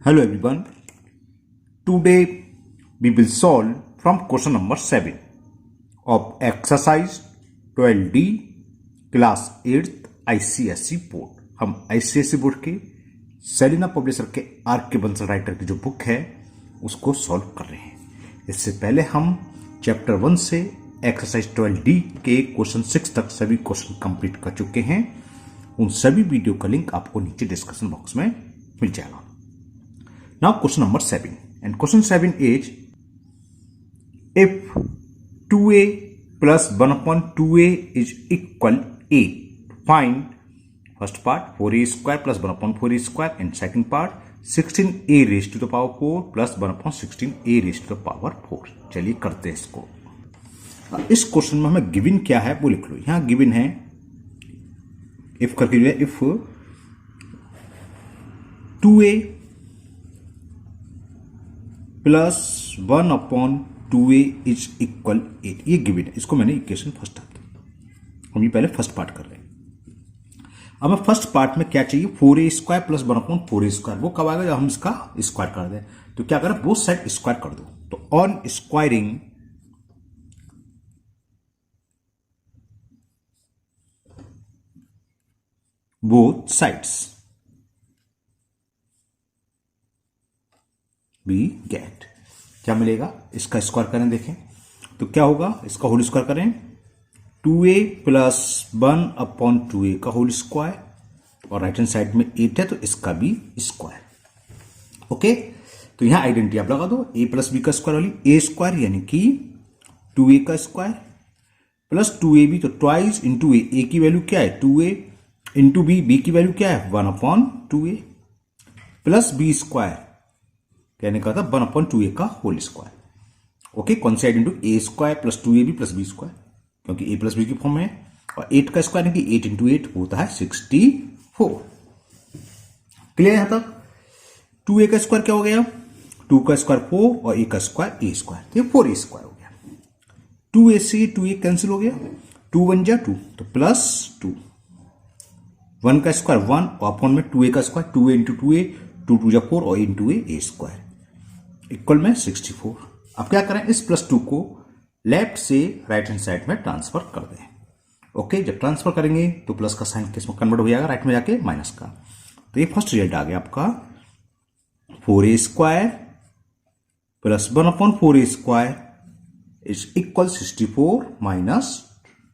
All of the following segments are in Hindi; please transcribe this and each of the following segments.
Hello everyone. Today we will solve from question number 7 of exercise 12D class 8th ICSE board. हम ICSE बोर्ड के सेलिना पब्लिशर के आर के बंसल राइटर की जो बुक है उसको सॉल्व कर रहे हैं। इससे पहले हम चैप्टर 1 से एक्सरसाइज 12D के क्वेश्चन 6 तक सभी क्वेश्चन कंप्लीट कर चुके हैं। उन सभी वीडियो का लिंक आपको नीचे डिस्क्रिप्शन बॉक्स में मिल जाएगा। Now question number 7, and question 7 is if 2a plus 1 upon 2a is equal 8, find first part 4a square plus 1 upon 4a square and second part 16a raised to the power 4 plus 1 upon 16a raised to the power 4। चलिए करते हैं इसको। इस क्वेश्चन में हमें गिवन क्या है वो लिख लो। यहां गिवन है इफ करके जो है if 2a plus 1 upon 2a is equal 8, ये गिवन है। इसको मैंने इक्वेशन फर्स्ट डाल दी। हम ये पहले फर्स्ट पार्ट कर रहे हैं। अब हमें फर्स्ट पार्ट में क्या चाहिए, 4a square plus 1 upon 4a square. वो कब आएगा जब हम इसका स्क्वायर कर दें। तो क्या करें, बोथ साइड स्क्वायर कर दो। तो on squaring both sides we get, क्या मिलेगा, इसका स्क्वायर करें देखें तो क्या होगा, इसका होल स्क्वायर करें 2a प्लस 1 अपॉन 2a का होल स्क्वायर और राइट हैंड साइड में 8 है तो इसका भी स्क्वायर। ओके, तो यहां आइडेंटिटी आप लगा दो, a प्लस बी का स्क्वायर वाली a स्क्वायर यानी कि 2a का स्क्वायर प्लस 2ab, तो ट्वाइस इंटू a की वैल्यू क्या है 2a इंटू b की वैल्यू क्या है 1 upon 2a plus b square कहने का था 1 अपॉन 2a का होल स्क्वायर। ओके, कौन सा into a square plus 2ab plus B square, क्योंकि a प्लस बी की फॉर्म है। और 8 का स्क्वायर यानी कि 8 इंटू 8 होता है 64। क्लियर यहां तक। 2a का स्क्वायर क्या हो गया, 2 का स्क्वायर 4 और a का स्क्वायर a स्क्वायर, तो 4a स्क्वायर हो गया। 2a से 2a कैंसिल हो गया, 2 1 जा 2 तो प्लस 2, 1 का स्क्वायर 1 और अपॉन में 2a का स्क्वायर 2a इंटू 2a 2 2 जा 4 और इंटू a स्क्वायर इक्वल में 64। अब क्या करें, इस प्लस 2 को लेफ्ट से राइट हैंड साइड में ट्रांसफर कर दें। ओके, जब ट्रांसफर करेंगे तो प्लस का साइन किस में कन्वर्ट हो जाएगा, राइट में जाके माइनस का। तो ये फर्स्ट रिजल्ट आ गया आपका 4a square plus 1 upon 4a square is equal 64 minus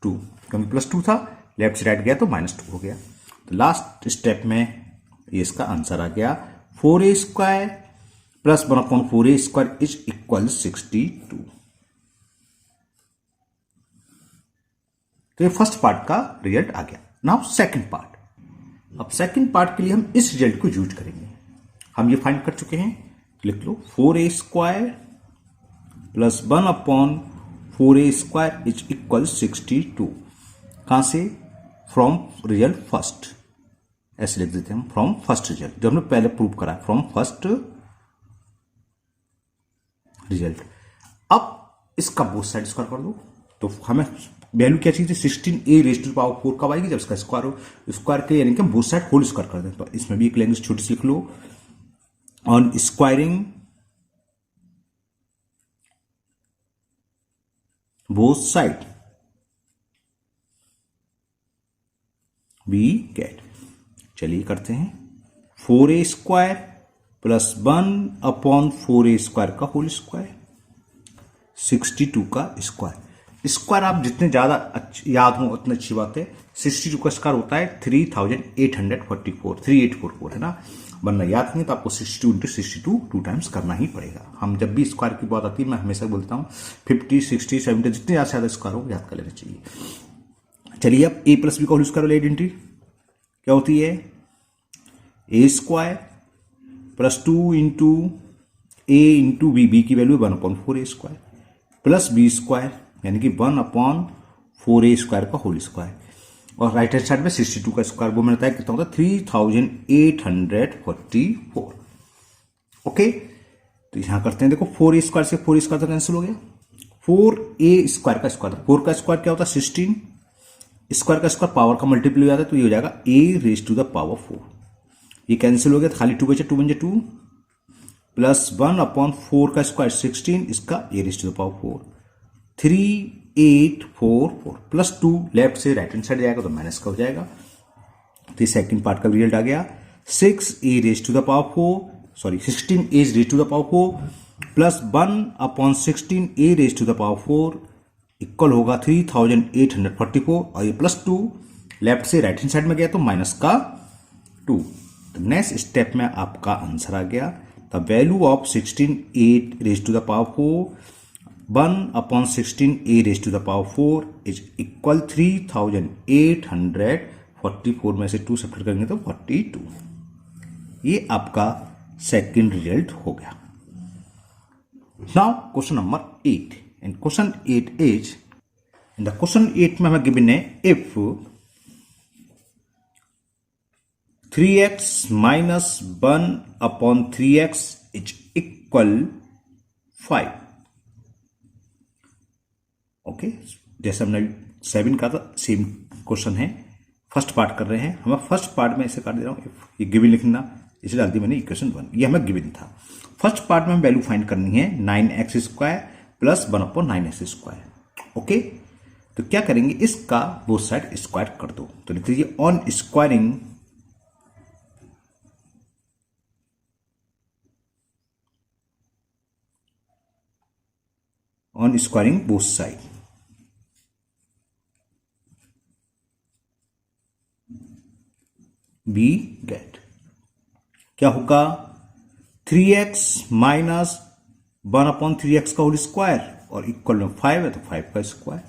2, क्योंकि प्लस 2 था लेफ्ट से राइट गया तो माइनस 2 हो गया। तो लास्ट स्टेप में ये इसका आंसर आ गया 4a square plus 1 upon 4a square is equal 62। तो ये फर्स्ट पार्ट का रिजल्ट आ गया। Now second part. अब सेकंड पार्ट के लिए हम इस रिजल्ट को यूज करेंगे। हम ये फाइंड कर चुके हैं, लिख लो 4a square plus 1 upon 4a square is equal 62। कहां से, फ्रॉम रिजल्ट फर्स्ट, ऐसे लिख देते हैं हम, फ्रॉम फर्स्ट रिजल्ट, जो हमने पहले प्रूव करा, फ्रॉम फर्स्ट रिजल्ट। अब इसका बोथ साइड स्क्वायर कर दो। तो हमें वैल्यू क्या चाहिए थी, 16a रेज टू पावर 4 कब आएगी, जब इसका स्क्वायर हो, स्क्वायर के यानी कि हम बोथ साइड होल स्क्वायर कर दें। तो इसमें भी एक लैंग्वेज छोटी सी लिख लो, on squaring both side we get. चलिए करते हैं, 4a square plus 1 upon 4a square का होल स्क्वायर 62 का स्क्वायर। स्क्वायर आप जितने ज्यादा याद हो उतनी अच्छी बात है। 62 का स्क्वायर होता है 3844, 3844 है ना, वरना याद नहीं तो आपको 62 इंटू 62 2 टाइम्स करना ही पड़ेगा। हम जब भी स्क्वायर की बात आती है मैं हमेशा बोलता हूँ 50 60 70 जितने ज्यादा से ज्यादा स्क्वायर हो याद कर लेना चाहिए। चलिए अब a प्लस बी का होल स्क्वायर वाली आइडेंटिटी क्या होती है, a square plus 2 into a into B की value 1 upon 4a square plus b square यानी कि 1 अपॉन 4a स्क्वायर का होल स्क्वायर, और राइट हैंड साइड में 62 का स्क्वायर वो मिलता है कितना होता है 3844। ओके, तो यहां करते हैं, देखो 4a स्क्वायर से 4a स्क्वायर तो कैंसिल हो गया, 4a स्क्वायर का स्क्वायर, 4 का स्क्वायर क्या होता है 16, स्क्वायर का स्क्वायर पावर का मल्टीप्लाई हो जाता है तो ये हो जाएगा a raise to the power 4। ये कैंसिल हो गया तो खाली 2 बचे, 2 1 2 प्लस 1/4 का स्क्वायर 16, इसका A raise to the power 4, 3844 plus 2 left से राइट हैंड साइड जाएगा तो माइनस का हो जाएगा। तो सेकंड पार्ट का रिजल्ट आ गया 6a raise to the power 4, sorry 16a raise to the power 4 plus 1/16a raise to the power 4 equal होगा 3844, और ये प्लस 2 लेफ्ट से राइट हैंड साइड में गया तो माइनस का 2। तो नेक्स्ट स्टेप में आपका आंसर आ गया the value of 16a raise to the power 4 1/16a raise to the power 4 is equal 3844 में से 2 सब्ट्रैक्ट करेंगे तो 42। ये आपका सेकंड रिजल्ट हो गया। Now question number 8, and question 8 is, in the question 8 में हमें गिवन है if 3x minus 1/3x is equal 5। Okay, जैसे हमने 7 का था सेम क्वेश्चन है, फर्स्ट पार्ट कर रहे हैं। हमें फर्स्ट पार्ट में ऐसे काट दे रहा हूं, ये गिवन लिखना, इसे डाल दी मैंने इक्वेशन 1, ये हमें गिवन था। फर्स्ट पार्ट में हम वैल्यू फाइंड करनी है 9x² प्लस 1/9x²। ओके, तो क्या करेंगे, इसका बोथ साइड स्क्वायर कर दो। तो लिख लीजिए on squaring both side, we get क्या होगा 3x माइनस 1/3x का होल स्क्वायर और इक्वल में 5 है तो 5 का स्क्वायर।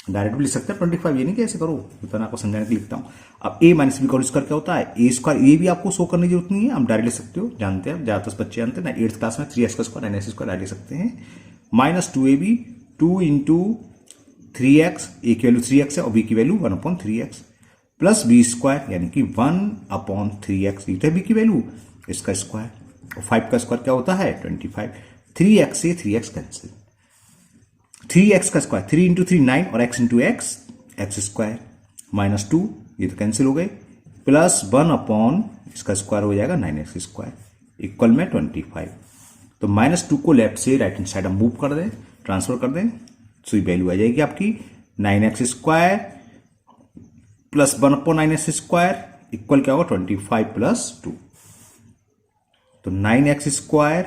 डायरेक्ट भी लिख सकते हैं 25, ये नहीं कैसे करो, इतना आपको समझाने के लिए लिखता हूं। अब a माइनस बी का होल स्क्वायर क्या होता है a स्क्वायर, ये भी आपको शो करने की जरूरत नहीं है, हम डायरेक्ट लिख सकते हो, जानते हैं ज्यादातर बच्चे जानते हैं ना, 8th क्लास में 3x का स्क्वायर 9x² डायरेक्ट लिख सकते हैं। Minus 2ab 2 into 3x, a की वैल्यू 3x है और b की value 1/3x plus B square यानी कि 1/3x, ये बी की वैल्यू, इसका स्क्वायर, और 5 का स्क्वायर क्या होता है 25। 3x से 3x कैंसिल, 3x का स्क्वायर 3 इंटू 3 9 और x into x square minus 2, ये तो कैंसिल हो गए, प्लस 1/ इसका स्क्वायर हो जाएगा 9x² इक्वल में 25। तो -2 को लेफ्ट से राइट हैंड साइड हम मूव कर दें, ट्रांसफर कर दें, तो ये वैल्यू आ जाएगी आपकी 9x² प्लस 1/9x² इक्वल क्या होगा 25 प्लस 2। तो 9x²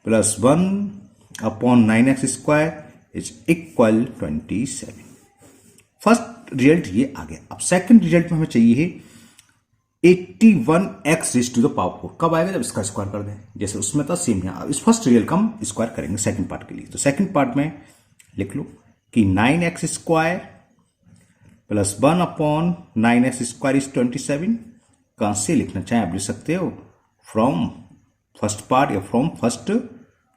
plus 1/9x² is equal 27। First result ये आ गया। अब सेकंड रिजल्ट में हमें चाहिए 81x raise to the power 4। कब आएगा, जब इसका स्क्वायर कर दें, जैसे उसमें था सेम यहां। इस फर्स्ट रिजल्ट का हम स्क्वायर करेंगे सेकंड पार्ट के लिए। तो सेकंड पार्ट में लिख लो कि 9x² प्लस 1/9x² इज 27। कहां से लिखना चाहे आप लिख सकते हो, फ्रॉम फर्स्ट पार्ट या फ्रॉम फर्स्ट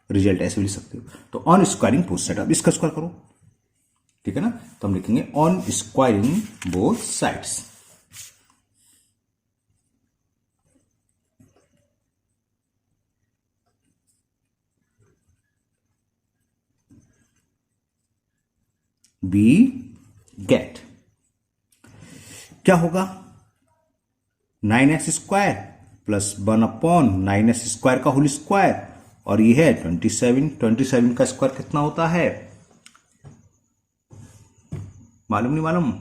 रिजल्ट, ऐसे भी लिख सकते हो। तो ऑन स्क्वायरिंग बोथ साइड, अब इसका स्क्वायर करो, ठीक है ना। तो हम लिखेंगे on squaring both sides, we get क्या होगा 9x² प्लस 1/9x² का होल स्क्वायर, और ये है 27। 27 का स्क्वायर कितना होता है, मालूम नहीं मालूम,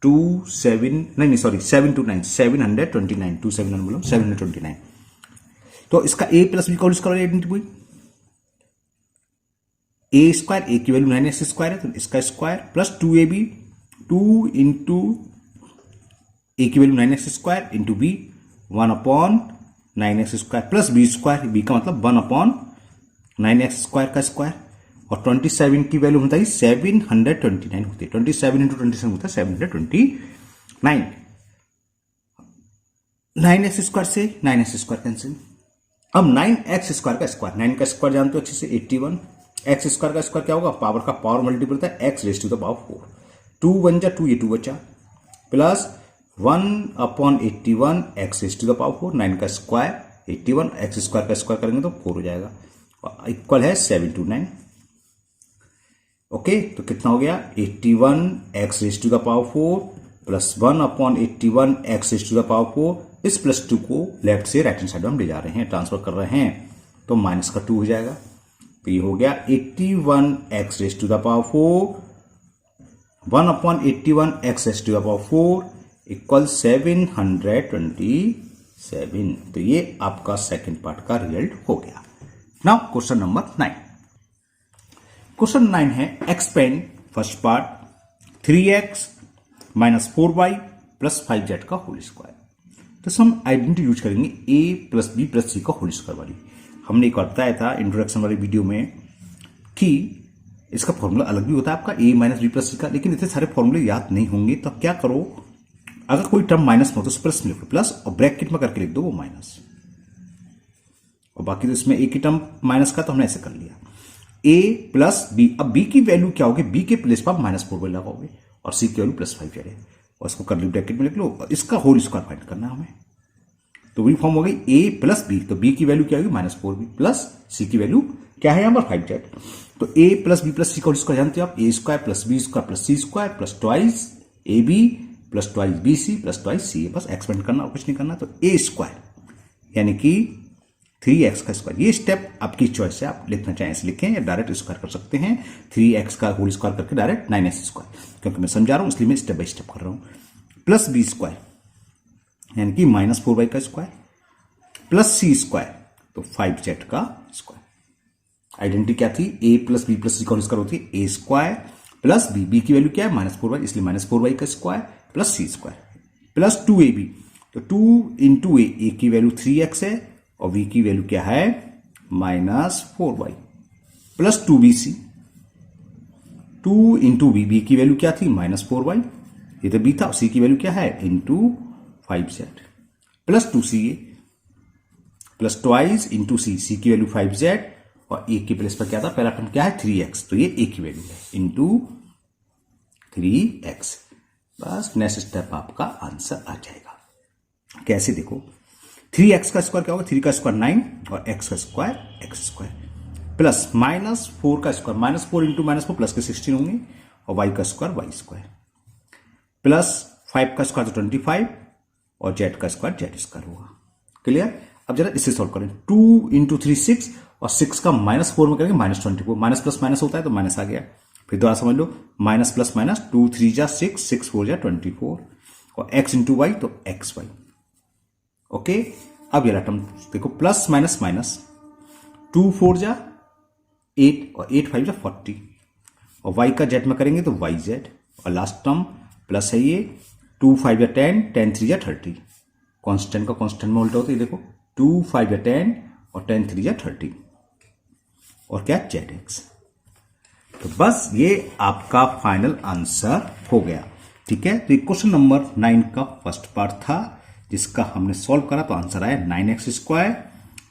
729 729, 27 बोलो 729। तो इसका a प्लस बी का whole square identity, a square, a की वैल्यू 9x² है तो इसका square plus 2ab 2 into a की value 9x² into b 1/9x² plus b square, b का मतलब 1/9x² का स्क्वायर, और 27 की वैल्यू होता है 729 होती है। 27 इंटू 27 होता है 729। 9x² से 9x² कैंसिल। अब 9x² का स्क्वायर, 9 का स्क्वायर जानते हो अच्छे से 81। x² का स्क्वायर क्या होगा, पावर का पावर मल्टीपल होता है x raise to the power 4। 2 1 जा 2, ये 2 बचा, plus 1/81 x raise to the power 4। 9 का स्क्वायर 81, x² का स्क्वायर करेंगे तो 4 हो जाएगा, इक्वल है 729। ओके, तो कितना हो गया 81 x raise to the power 4 plus 1/81 x raise to the power 4। इस प्लस 2 को लेफ्ट से राइट हैंड साइड में हम ले जा रहे हैं, ट्रांसफर कर रहे हैं, तो माइनस का 2 हो जाएगा। तो ये हो गया 81x raise to the power 4, 1/81x raise to the power 4 equal 727। तो ये आपका सेकंड पार्ट का रिजल्ट हो गया। Now question number 9। क्वेश्चन 9 है expand first part 3x minus 4y plus 5z का होल स्क्वायर। तो हम आइडेंटिटी यूज करेंगे a प्लस बी प्लस सी का होल स्क्वायर वाली। हमने एक और बताया था इंट्रोडक्शन वाली वीडियो में कि इसका फॉर्मूला अलग भी होता है आपका a माइनस बी प्लस सी का, लेकिन इतने सारे फॉर्मूले याद नहीं होंगे। तो क्या करो, अगर कोई टर्म माइनस में हो तो प्लस में लिखो, प्लस और ब्रैकेट में करके लिख दो वो माइनस, और बाकी तो इसमें एक ही टर्म माइनस का, तो हमने ऐसे कर लिया a प्लस बी। अब b की वैल्यू क्या होगी, b के प्लेस पर -4y लगाओगे और c की वैल्यू +5 है और इसको कर्ली ब्रैकेट में लिख लो और इसका होल स्क्वायर फाइंड करना है हमें। तो वही फॉर्म हो गई a प्लस बी, तो b की वैल्यू क्या होगी -4b प्लस c की वैल्यू क्या है यहाँ पर 5z। तो a प्लस बी प्लस सी का होल स्क्वायर जानते हो आप, a square plus B square plus C square plus twice a B plus twice b C plus twice c. बस एक्सपेंड करना और कुछ नहीं करना। तो a स्क्वायर यानी कि 3x का स्क्वायर, ये स्टेप आपकी चॉइस है, आप लिखना चाहें ऐसे लिखें या डायरेक्ट स्क्वायर कर सकते हैं। 3x का होल स्क्वायर करके डायरेक्ट 9x स्क्वायर, क्योंकि मैं समझा रहा हूं इसलिए मैं स्टेप बाय स्टेप कर रहा हूं। प्लस बी स्क्वायर यानी कि -4y का स्क्वायर प्लस सी स्क्वायर, तो 5z का स्क्वायर। आइडेंटिटी क्या थी, a प्लस बी प्लस सी का होल स्क्वायर होती है a square plus b, b की वैल्यू क्या है -4y, इसलिए -4y का स्क्वायर प्लस सी स्क्वायर प्लस 2ab। तो 2 इंटू a की वैल्यू 3x है और v की वैल्यू क्या है -4y plus 2bc, 2 into b की वैल्यू क्या थी -4y, ये तो b था, c की वैल्यू क्या है into 5z plus 2ca plus twice into c की वैल्यू 5z और a के प्लेस पर क्या था, पहला टर्म क्या है 3x, तो ये a की वैल्यू है इंटू 3x। बस नेक्स्ट स्टेप आपका आंसर आ जाएगा। कैसे देखो, 3x का स्क्वायर क्या होगा, 3 का स्क्वायर 9 और x का स्क्वायर x स्क्वायर प्लस -4 का स्क्वायर -4 इंटू -4 प्लस के 16 होंगे और y का स्क्वायर y स्क्वायर प्लस 5 का स्क्वायर तो 25 और z का स्क्वायर z स्क्वायर होगा। क्लियर। अब जरा इसे सॉल्व करें, 2 इंटू 3 6 और 6 का -4 में करेंगे -24, माइनस प्लस माइनस होता है तो माइनस आ गया। फिर दोबारा समझ लो, माइनस प्लस माइनस 2 3 जा 6 6 4 जा 24 और x इंटू वाई तो एक्स वाई। ओके, अब ये टर्म देखो, प्लस माइनस माइनस 2 4 जा 8 और 8 5 जा 40 और y का z में करेंगे तो वाई जेड और लास्ट टर्म प्लस है ये 2 5 जा 10 10 3 जा 30, कांस्टेंट का कांस्टेंट में उल्टा होता है। देखो 2 5 जा 10 और 10 3 जा 30 और क्या जेड एक्स। तो बस ये आपका फाइनल आंसर हो गया। ठीक है, तो क्वेश्चन नंबर 9 का फर्स्ट पार्ट था जिसका हमने सॉल्व करा, तो आंसर आया 9x square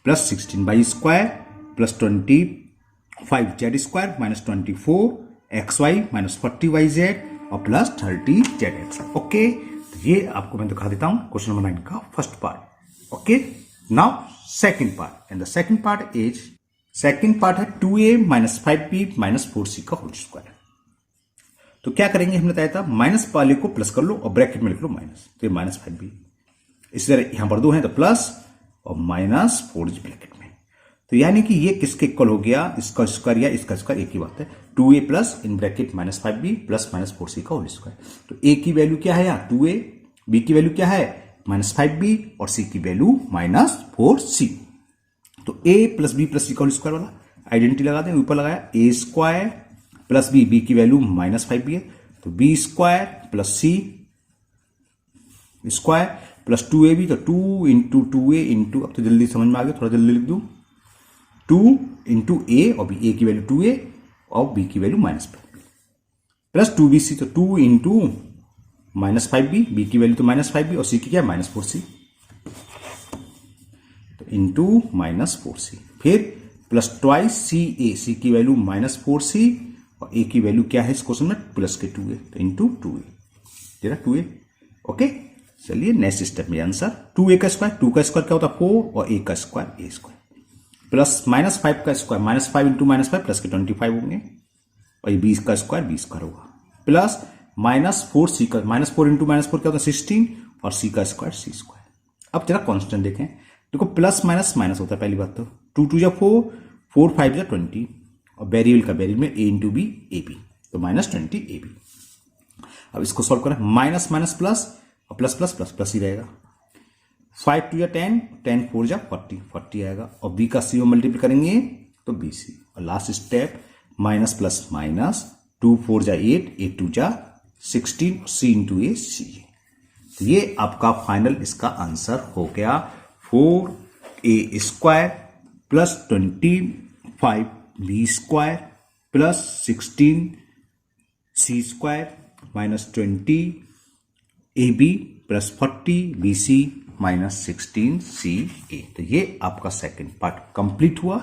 plus 16y square plus 25z square minus 24xy minus 40yz और प्लस 30zx। ओके, तो ये आपको मैं दिखा देता हूं क्वेश्चन नंबर 9 का first part. Okay, now second part, and the second part है 2a minus 5b minus 4c का होल स्क्वायर। तो क्या करेंगे, हमने बताया था माइनस वाले को प्लस कर लो और ब्रैकेट में लिख लो माइनस, तो ये -5b। इसी तरह यहां पर 2 हैं तो प्लस और माइनस 4 ब्रैकेट में। तो यानी कि ये किसके इक्वल हो गया, इसका स्क्वायर या इसका स्क्वायर, एक ही बात है। 2a plus in bracket -5b plus -4c का होल स्क्वायर। तो a की वैल्यू क्या है यहाँ 2a, b की वैल्यू क्या है -5b और c की वैल्यू -4c। तो a plus b plus c का होल स्क्वायर वाला आइडेंटिटी लगा दें, ऊपर लगाया a square plus b, b की वैल्यू -5b है तो b square plus c square plus 2ab, तो 2 इंटू 2a इंटू, अब तो जल्दी समझ में आ गया, थोड़ा जल्दी लिख दूं, 2 इंटू a और b, a की वैल्यू 2a और b की वैल्यू -5b प्लस 2bc, तो 2 इंटू -5b, b की वैल्यू तो -5b और c की क्या -4c, तो इंटू -4c, फिर प्लस ट्वाइस ca, c की वैल्यू -4c और a की वैल्यू क्या है इस क्वेश्चन में प्लस के 2a, तो इंटू 2a, जरा 2a। ओके, चलिए नेक्स्ट स्टेप में आंसर 2a का स्क्वायर, 2 का स्क्वायर क्या होता है 4 और a का स्क्वायर a स्क्वायर प्लस -5 का स्क्वायर -5 इंटू -5 प्लस के 25 होंगे और ये 20 का स्क्वायर 20 का होगा प्लस -4c का, -4 इंटू -4 क्या होता है 16 और c का स्क्वायर c स्क्वायर। अब जरा कांस्टेंट देखें, देखो प्लस माइनस माइनस होता है पहली बात तो, 2 2 जा 4, 4 5 जा 20, और वेरिएबल का वेरिएबल में a into b a b, तो -20 ए बी। अब इसको सॉल्व करें, माइनस माइनस प्लस और प्लस प्लस प्लस प्लस ही रहेगा। 5 2 जा 10, 10 4 जा 40, 40 आएगा, और बी का सी में मल्टीप्लाई करेंगे तो बी सी। और last step minus plus minus, 2 4 जा 8, 8 2 जा 16, सी इंटू ए सी। तो ये आपका फाइनल इसका आंसर हो गया 4a square plus 25b square plus 16c square minus 20ab plus 40bc minus 16ca। तो ये आपका सेकेंड पार्ट कंप्लीट हुआ।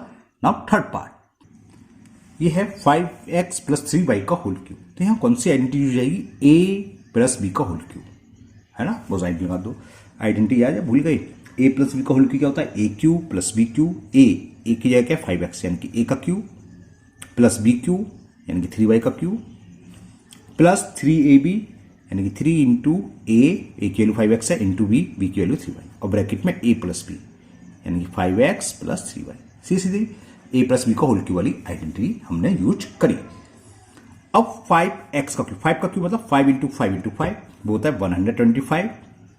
नाउ थर्ड पार्ट, ये है 5x प्लस 3y का होल क्यूब। तो यहाँ कौन सी आइडेंटिटी हो जाएगी, a प्लस बी का होल क्यूब, है ना। वो साइड लगा दो, आइडेंटिटी याद है, भूल गई। a प्लस बी का होल क्यूब क्या होता है, a cube plus b cube, a की जगह क्या 5x यानी कि a का क्यूब प्लस b क्यूब यानी कि 3y का क्यूब प्लस 3ab यानी कि 3 इंटू a की वैल्यू 5x है, इंटू b की वैल्यू 3y, और ब्रैकेट में a प्लस b यानी कि 5x प्लस 3y। सीधी a प्लस बी का होल क्यूब वाली आइडेंटिटी हमने यूज करी। अब 5x का क्यूब, 5 का क्यूब मतलब 5 इंटू 5 इंटू 5 वो होता है 125,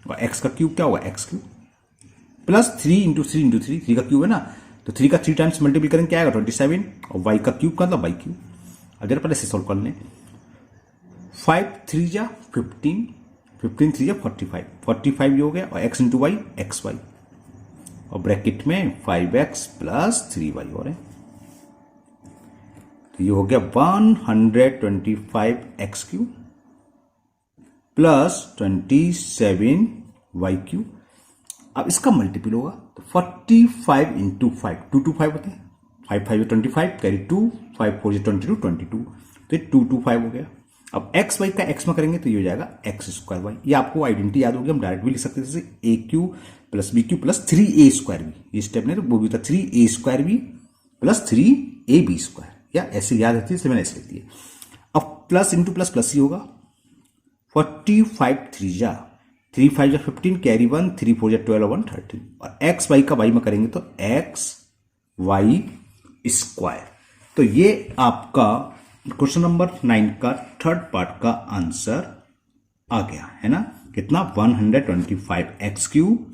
और x का क्यूब क्या होगा, x cube plus 3 into 3 into 3, 3 का क्यूब है ना, तो 3 का 3 टाइम्स मल्टीप्लाई करेंगे क्या आएगा 27, और y का क्यूब का मतलब y क्यूब। अगर पहले से सॉल्व कर लें, 5 3 जा 15, 15 3 जा 45, 45 ये हो गया, और x into y x y, और ब्रैकेट में 5x प्लस 3y हो रहे हैं। तो ये हो गया 125x cube plus 27y cube. अब इसका मल्टीपल होगा तो 45 इंटू 5, 2 2 5 होते हैं, 5 5 25 कैरी 2, 5 4 22, 22, तो ये 2 2 5 हो गया। अब एक्स वाई का एक्स में करेंगे तो ये हो जाएगा एक्स स्क्वायर वाई। ये आपको आइडेंटिटी याद होगी, हम डायरेक्ट भी लिख सकते हैं जैसे A Q plus B Q plus 3a square B, ये स्टेप नहीं तो वो भी था 3a square B plus 3ab square, या ऐसे याद रहती है इसलिए मैंने ऐसे लिख दिया। अब प्लस इंटू प्लस प्लस ही होगा, 45 3 जा 3 5 जा 15 कैरी 1, 3 4 जा 12 1 13, और एक्स वाई का वाई में करेंगे तो एक्स वाई स्क्वायर। तो ये आपका क्वेश्चन नंबर 9 का थर्ड पार्ट का आंसर आ गया है ना। कितना 125x cube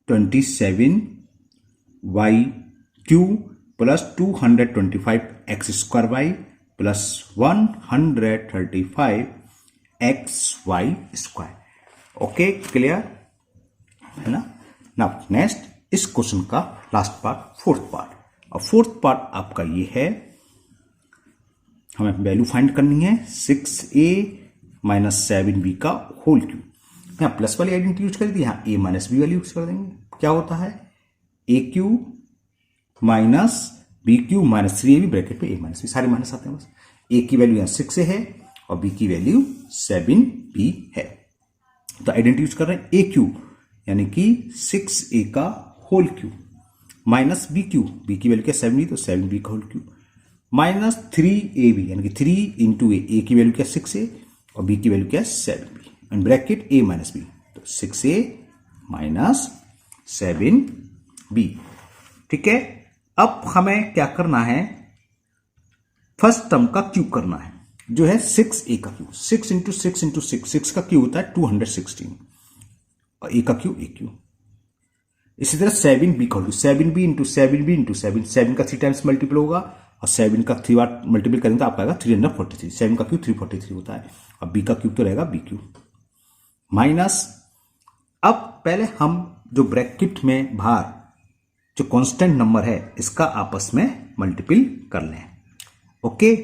27y cube plus 225x square y plus 135xy square. Okay clear है ना। नाउ नेक्स्ट इस क्वेश्चन का लास्ट पार्ट फोर्थ पार्ट, और फोर्थ पार्ट आपका ये है, हमें वैल्यू फाइंड करनी है 6a माइनस 7b का होल क्यूब। यहाँ प्लस वाली आइडेंटिटी यूज कर दी, यहाँ a माइनस बी वाली यूज कर देंगे। क्या होता है a cube minus b cube minus 3ab bracket पे a माइनस बी, सारे माइनस आते हैं बस। a की वैल्यू यहाँ 6a है और b की वैल्यू 7b है। तो आइडेंटिटी यूज कर रहे हैं a क्यूब यानी कि 6a का whole cube minus b cube, b की वैल्यू क्या 7b तो 7b का होल क्यूब माइनस 3ab यानी कि 3 इंटू ए की वैल्यू क्या 6a और बी की वैल्यू क्या 7b and bracket a minus b, तो 6a माइनस 7b। ठीक है, अब हमें क्या करना है, फर्स्ट टर्म का क्यूब करना है जो है 6a का क्यूब, 6 इंटू 6 इंटू 6, 6 का क्यूब होता है 216 और a का क्यूब a क्यूब। इसी तरह 7b का cube 7b into 7b into 7, 7 का 3 टाइम्स मल्टीपल होगा और 7 का 3 बार मल्टीपल करेंगे तो आपका आएगा 343, 7 का क्यूब 343 होता है और b का क्यूब तो रहेगा b क्यूब माइनस। अब पहले हम जो ब्रैकेट में बाहर जो कांस्टेंट नंबर है इसका आपस में मल्टीपल कर लें। ओके,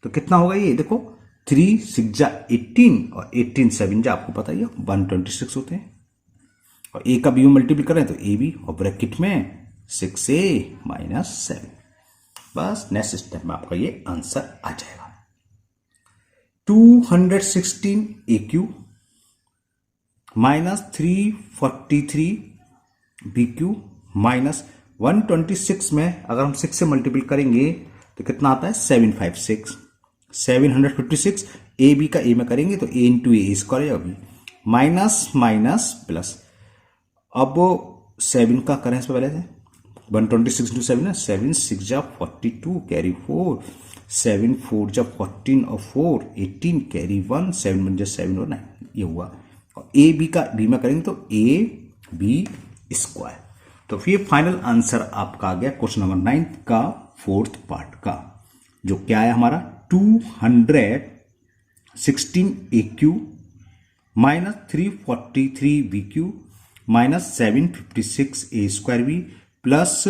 तो कितना होगा ये देखो, 3 6 जा 18 और 18 7 जा आपको पता ही है 126 होते हैं और a का b में मल्टीपल करें तो ab और ब्रैकेट में 6a माइनस 7। बस नेक्स्ट स्टेप में आपका ये आंसर आ जाएगा 216 a cube minus 343 b cube minus 126 में अगर हम 6 से मल्टीपल करेंगे तो कितना आता है 756, 756 ए बी का ए में करेंगे तो a इंटू ए स्क्वायर अभी माइनस माइनस प्लस अब 7 का करें इस पे पहले से 126 इंटू 7 है, 7 6 जा 42 कैरी 4, 7 4 जा 14 और 4 18 कैरी 1, 7 1 जा 7 और 9 ये हुआ। और ए बी का बी में करेंगे तो ए बी स्क्वायर। तो फिर फाइनल आंसर आपका आ गया क्वेश्चन नंबर 9 का 4th पार्ट का, जो क्या है हमारा 216 A Q minus 343 B Q minus 756 A square B plus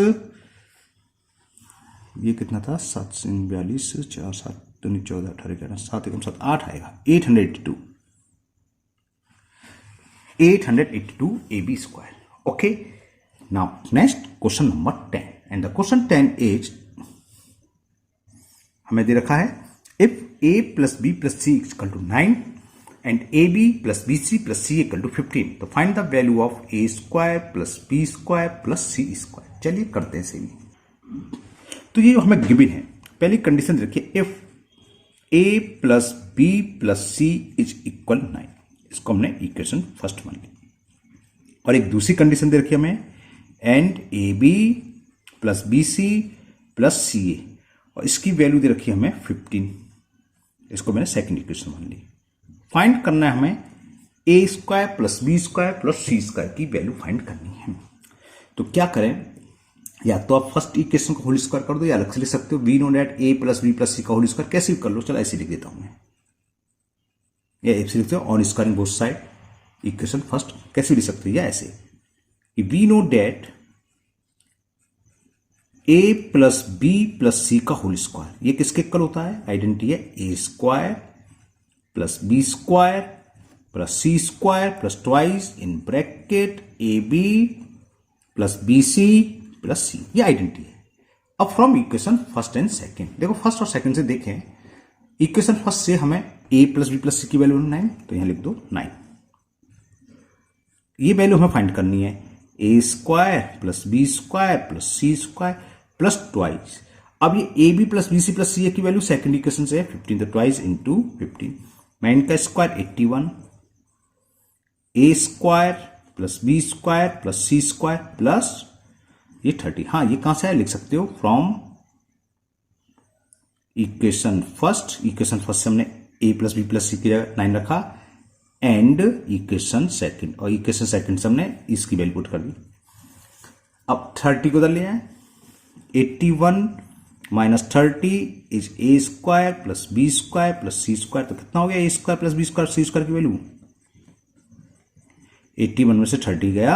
ये कितना था 742 4 7 14 18 11 7 1 7 8 आएगा 882 a b square. Okay, now next question number 10 and the question 10 is हमें दे रखा है if a plus B plus c equal to 9 and A B plus B C plus c equal to 15 तो find the value of a square plus B square plus C square. चलिए करते हैं इसे भी। तो ये हमें गिवन है, पहली कंडीशन रखिए if a plus B plus c is equal 9, इसको हमने इक्वेशन फर्स्ट मान ली। और एक दूसरी कंडीशन दे रखी हमें and A B plus B C plus C A, और इसकी वैल्यू दे रखी है हमें 15, इसको मैंने सेकंड इक्वेशन मान ली। फाइंड करना है हमें A square plus B square plus C square की वैल्यू फाइंड करनी है। तो क्या करें, या तो आप फर्स्ट इक्वेशन को होल स्क्वायर कर दो या अलग से लिख सकते हो, we know that A plus B plus सी का होल स्क्वायर कैसे भी कर लो, चलो ऐसे लिख देता हूं मैं, या ऐसे लिखते हो on squaring both side equation first कैसे लिख सकते हो, या ऐसे we know that A plus B plus सी का होल स्क्वायर, ये किसके इक्वल होता है, आइडेंटिटी है A square plus B square plus C square plus twice in bracket A B plus B C plus C, ये आइडेंटिटी है। अब from equation first and second, देखो फर्स्ट और सेकंड से देखें, इक्वेशन फर्स्ट से हमें A plus B plus C की वैल्यू 9, तो यहां लिख दो 9, ये वैल्यू हमें फाइंड करनी है A square plus B square plus C square plus twice. अब ये A B plus B C plus C A की वैल्यू सेकंड इक्वेशन से है 15, तो ट्वाइस इंटू 15, 9 का square 81, A square plus B square plus C square plus ये 30। हाँ, ये कहां से है लिख सकते हो फ्रॉम इक्वेशन फर्स्ट से हमने ए प्लस बी प्लस सी की जगह 9 रखा एंड इक्वेशन सेकंड, और इक्वेशन सेकंड से हमने इसकी वैल्यू पुट कर दी। अब 30 को उधर ले आए, 81 minus 30 is a square plus B square plus C square, तो कितना हो गया a square plus B square c square की वैल्यू 81 में से 30 गया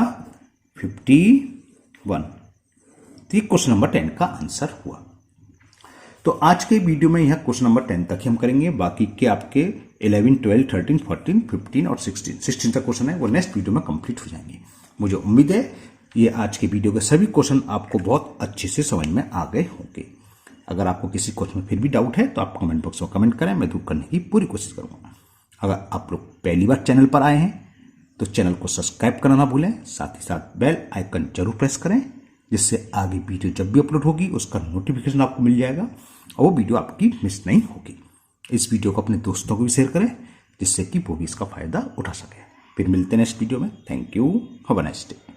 51। तो ये क्वेश्चन नंबर 10 का आंसर हुआ। तो आज के वीडियो में यह क्वेश्चन नंबर 10 तक ही हम करेंगे, बाकी के आपके 11 12 13 14 15 और 16 का क्वेश्चन है वो नेक्स्ट वीडियो में कंप्लीट हो जाएंगे। मुझे उम्मीद है ये आज के वीडियो के सभी क्वेश्चन आपको बहुत अच्छे से समझ में आ गए होंगे। अगर आपको किसी क्वेश्चन में फिर भी डाउट है तो आप कमेंट बॉक्स में कमेंट करें, मैं दूर करने की पूरी कोशिश करूंगा। अगर आप लोग पहली बार चैनल पर आए हैं तो चैनल को सब्सक्राइब करना ना भूलें, साथ ही साथ बेल आइकन जरूर प्रेस करें, जिससे आगे वीडियो जब भी अपलोड होगी उसका नोटिफिकेशन आपको मिल जाएगा और वो वीडियो आपकी मिस नहीं होगी। इस वीडियो को अपने दोस्तों को भी शेयर करें, जिससे कि वो भी इसका फायदा उठा सके। फिर मिलते हैं नेक्स्ट वीडियो में। Thank you, have a nice day.